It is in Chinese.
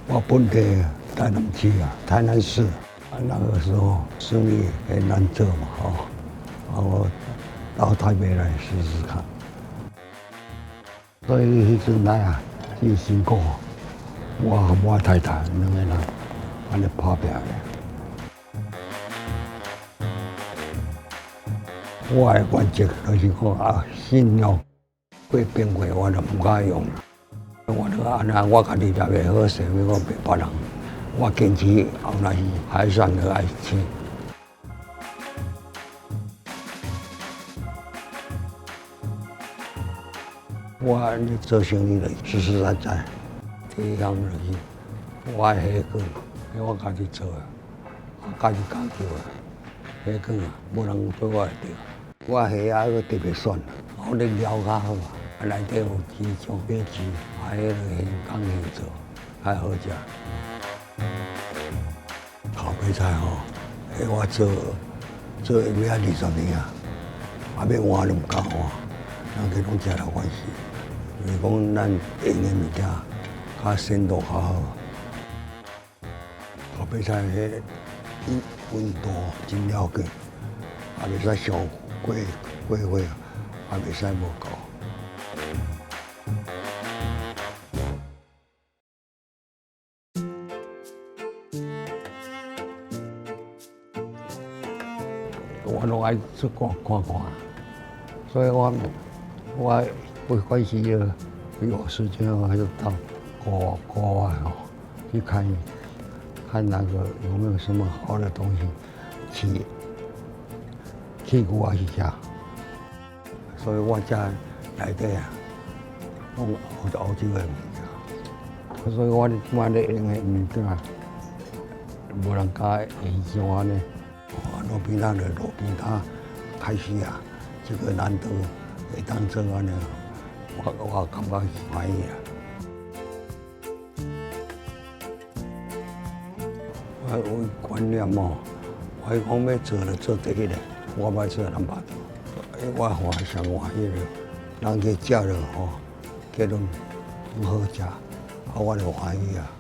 我本地台南区啊，台南市啊，那个时候生意很难做嘛，我到台北来试试看。所以迄阵来啊，真辛苦。我和我太太两个人安尼打拼的。我的原则就是讲啊，信用过变过我就唔敢用啦。我就安尼，我家己也袂好势，要讲别别人。我坚持后来是海产的爱吃。我做生意就实实在在，第一项就是我的虾卷，我家己做的，我家己研究的虾卷啊，无人做我会着。我虾啊，个特别选，我咧料较好啊，内底有鸡、上鸡翅，啊，迄个现工现做，较好食。烤白菜吼，我做要20年啊，啊要换都唔敢换，人家拢食了欢喜。就是讲咱用的物件较鲜度较好。烤白菜迄温度真要紧，啊袂使上过火，啊袂使无够。我拢爱出国看看，所以我不关系了，有时间我就到国外去看那个有没有什么好的东西去国外去吃。所以我家内底啊，拢欧洲的物件，所以我买咧用的物件，无人家会像安尼。路边摊就路边摊开始啊，这个难得会当做安尼，我感觉欢喜啊。我有观念哦，我讲要做就做第一个，我莫做人巴肚。我上欢喜了，人家食了吼，结论好食，我就欢喜啊。